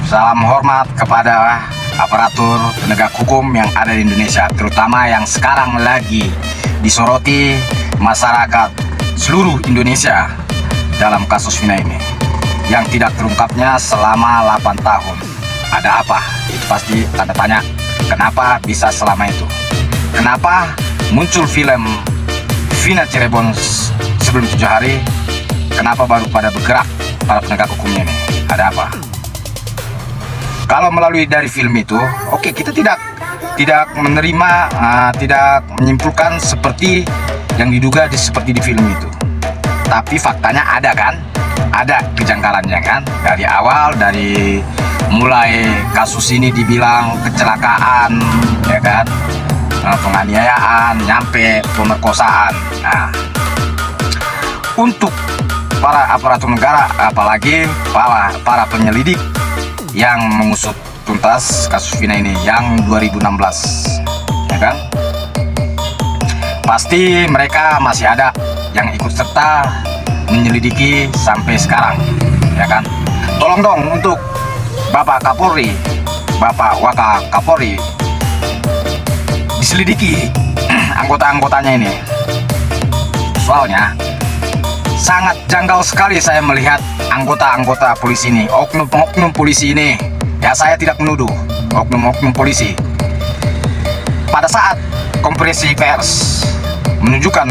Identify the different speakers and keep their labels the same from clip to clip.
Speaker 1: Salam hormat kepada aparatur penegak hukum yang ada di Indonesia, terutama yang sekarang lagi disoroti masyarakat seluruh Indonesia dalam kasus Vina ini yang tidak terungkapnya selama 8 tahun. Ada apa? Itu pasti tanda tanya. Kenapa bisa selama itu? Kenapa muncul film Vina Cirebon sebelum 7 hari? Kenapa baru pada bergerak para penegak hukumnya ini? Ada apa? Kalau melalui dari film itu, oke, kita tidak menerima, tidak menyimpulkan seperti yang diduga seperti di film itu. Tapi faktanya ada kan? Ada kejanggalannya kan? Dari awal, dari mulai kasus ini dibilang kecelakaan, ya kan? Penganiayaan, nyampe pemerkosaan. Nah, untuk para aparatur negara, apalagi para penyelidik yang mengusut tuntas kasus Vina ini yang 2016, ya kan? Pasti mereka masih ada yang ikut serta menyelidiki sampai sekarang, ya kan? Tolong dong untuk Bapak Kapolri, Bapak Wakapolri, diselidiki anggota-anggotanya ini. Soalnya sangat janggal sekali saya melihat anggota-anggota polisi ini, oknum-oknum polisi ini. Ya, saya tidak menuduh oknum-oknum polisi. Pada saat konferensi pers menunjukkan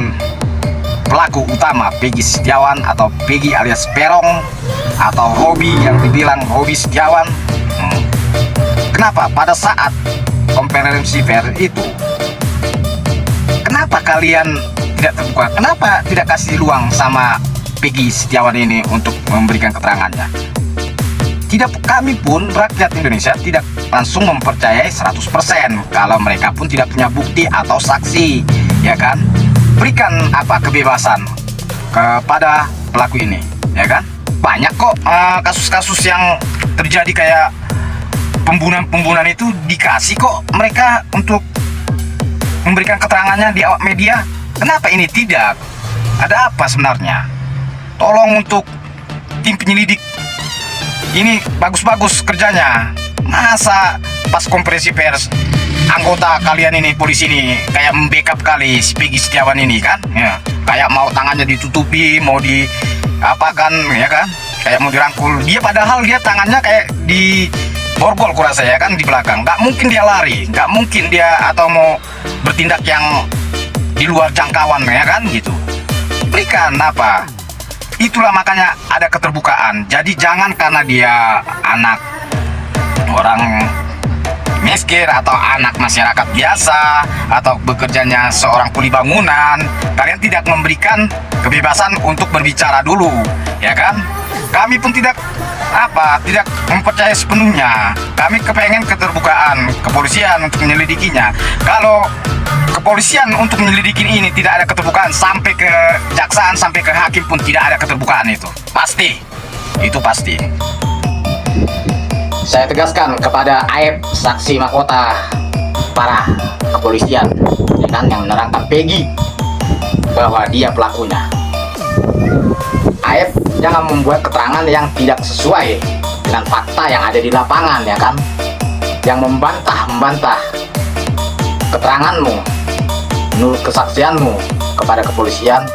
Speaker 1: pelaku utama Peggy Setiawan atau Peggy alias Perong atau Robi yang dibilang Robi Setiawan. Kenapa pada saat konferensi pers itu, kenapa kalian tidak terbuka? Kenapa tidak kasih ruang sama Peggy Setiawan ini untuk memberikan keterangannya? Kami pun rakyat Indonesia tidak langsung mempercayai 100% kalau mereka pun tidak punya bukti atau saksi, ya kan? Berikan kebebasan kepada pelaku ini, ya kan? Banyak kok kasus-kasus yang terjadi kayak pembunuhan itu dikasih kok mereka untuk memberikan keterangannya di awak media. Kenapa ini tidak? Ada apa sebenarnya? Tolong untuk tim penyelidik ini bagus-bagus kerjanya. Masa pas konferensi pers anggota kalian ini, polisi ini, kayak membackup kali si Peggy Setiawan ini kan? Ya, kayak mau tangannya ditutupi, mau di apakan, ya kan? Kayak mau dirangkul. Dia padahal dia tangannya kayak di borgol kurasa, ya kan, di belakang. Nggak mungkin dia lari, nggak mungkin dia atau mau bertindak yang di luar jangkauan, ya kan, gitu. Berikan itulah makanya ada keterbukaan. Jadi jangan karena dia anak orang miskin atau anak masyarakat biasa atau bekerjanya seorang kuli bangunan, kalian tidak memberikan kebebasan untuk berbicara dulu, ya kan? Kami pun tidak mempercayai sepenuhnya. Kami kepengen keterbukaan kepolisian untuk menyelidikinya. Kalau kepolisian untuk menyelidiki ini tidak ada keterbukaan, sampai ke jaksaan, sampai ke hakim pun tidak ada keterbukaan, itu pasti. Saya tegaskan kepada Aep, saksi mahkota para kepolisian, ya kan, yang menerangkan Peggy bahwa dia pelakunya. Aep jangan membuat keterangan yang tidak sesuai dengan fakta yang ada di lapangan, ya kan, yang membantah keteranganmu, menurut kesaksianmu kepada kepolisian.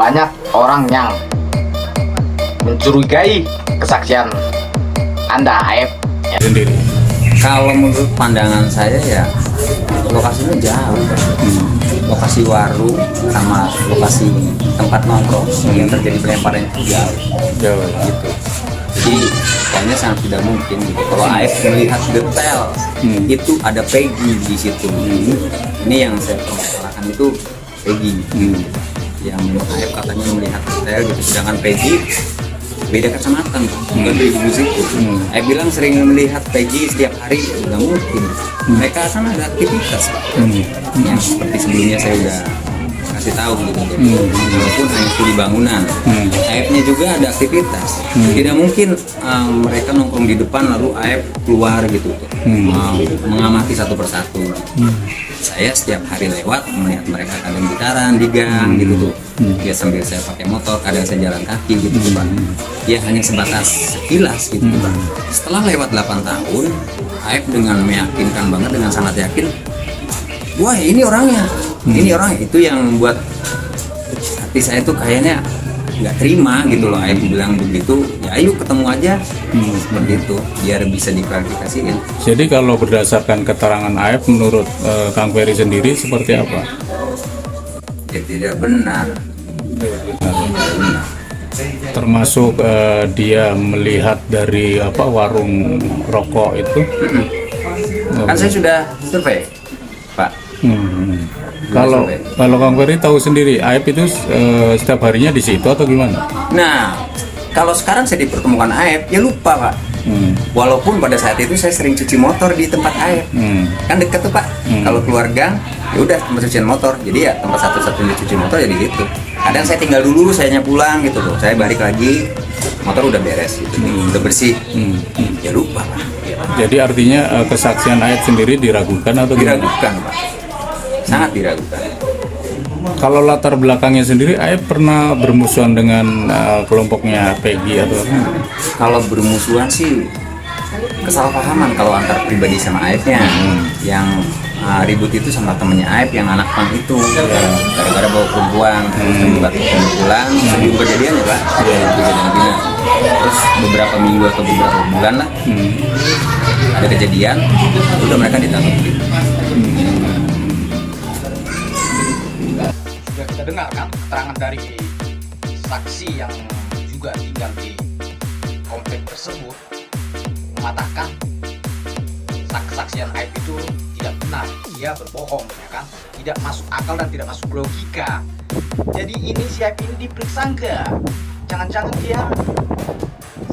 Speaker 1: Banyak orang yang mencurigai kesaksian Anda, Aep, ya.
Speaker 2: Kalau menurut pandangan saya ya lokasinya jauh. Lokasi warung sama lokasi tempat nongkrong yang terjadi pelemparan itu jauh gitu. Jadi kayaknya sangat tidak mungkin gitu. Kalau AF melihat detail itu ada Peggy di situ. Ini yang saya permasalahkan itu Peggy. Yang AF katanya melihat detail gitu, sedangkan Peggy beda kacamata, bukan dari di situ. AF bilang sering melihat Peggy setiap hari, nggak mungkin. Mereka sana ada aktivitas yang seperti sebelumnya saya udah kasih tahu gitu. Walaupun hanya studi bangunan, Aibnya juga ada aktivitas. Tidak mungkin mereka nongkrong di depan lalu Aib keluar gitu tuh, mengamati satu persatu. Saya setiap hari lewat melihat mereka kadang gitaran di gang gitu tuh. Ya sambil saya pakai motor, kadang saya jalan kaki gitu tuh Pak. Ya hanya sebatas sekilas gitu tuh Pak. Setelah lewat 8 tahun, Aib dengan meyakinkan banget, dengan sangat yakin, wah ini orangnya, ini orang itu yang membuat hati saya tuh kayaknya nggak terima gitu loh. Aib bilang begitu, ya ayo ketemu aja, seperti itu biar bisa diklarifikasiin.
Speaker 3: Jadi kalau berdasarkan keterangan Aib, menurut Kang Ferry sendiri seperti apa?
Speaker 2: Ya tidak benar.
Speaker 3: Termasuk dia melihat dari warung rokok itu.
Speaker 2: Kan saya sudah survei Pak.
Speaker 3: Kalau Kang Ferry tahu sendiri, Aib itu setiap harinya di situ atau gimana?
Speaker 2: Nah, kalau sekarang saya dipertemukan Aib, ya lupa Pak. Walaupun pada saat itu saya sering cuci motor di tempat Aib, kan dekat tuh Pak. Kalau keluar gang, ya udah tempat cucian motor. Jadi ya tempat satu-satunya cuci motor jadi gitu. Kadang saya tinggal dulu, saya pulang gitu loh. Saya balik lagi, motor udah beres gitu, udah bersih. Ya lupa Pak.
Speaker 3: Jadi artinya kesaksian Aib sendiri diragukan atau gimana?
Speaker 2: Diragukan Pak, sangat diragukan.
Speaker 3: Kalau latar belakangnya sendiri, Aib pernah bermusuhan dengan kelompoknya Peggy atau apa?
Speaker 2: Kalau bermusuhan sih kesalahpahaman kalau antar pribadi sama Aibnya. Yang ribut itu sama temennya Aib yang anak pang itu, gara-gara bawa perempuan, terlibat pemukulan, sebelum kejadiannya Pak, kejadian bina. Terus beberapa minggu atau beberapa bulan lah, ada kejadian, udah mereka ditangkap.
Speaker 1: Sudah kita dengar kan keterangan dari saksi yang juga tinggal di komplek tersebut mengatakan kesaksian Aib itu tidak benar, dia berbohong ya kan, tidak masuk akal dan tidak masuk logika. Jadi ini si Aib ini diperiksa enggak? Jangan-jangan dia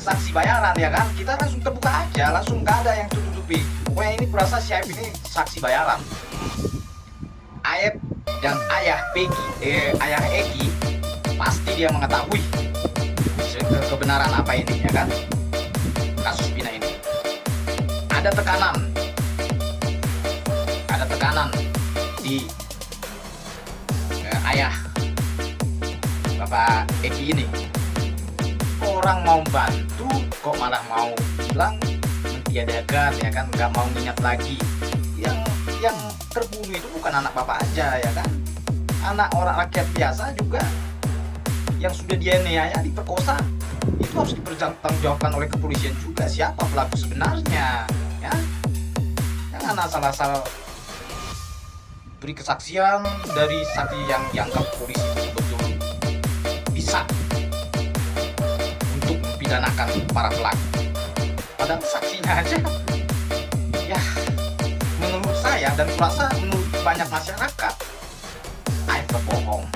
Speaker 1: saksi bayaran ya kan? Kita langsung terbuka aja, langsung nggak ada yang tutup-tutupi. Pokoknya ini kurasa si Aib ini saksi bayaran. Aib dan ayah Egi pasti dia mengetahui kebenaran apa ini ya kan, kasus Vina ini. Ada tekanan di ayah Bapak Egi ini. Orang mau bantu kok malah mau bilang mentiadakan ya kan, nggak mau ingat lagi. Yang terbunuh itu bukan anak bapak aja ya kan, anak orang rakyat biasa juga yang sudah dianiaya, diperkosa, itu harus dipertanggungjawabkan oleh kepolisian juga. Siapa pelaku sebenarnya ya, jangan asal-asal beri kesaksian dari saksi yang dianggap polisi betul bisa untuk mempidanakan para pelaku, padahal saksinya aja ya, menurut saya dan kurasa menurut banyak masyarakat, Aib berbohong.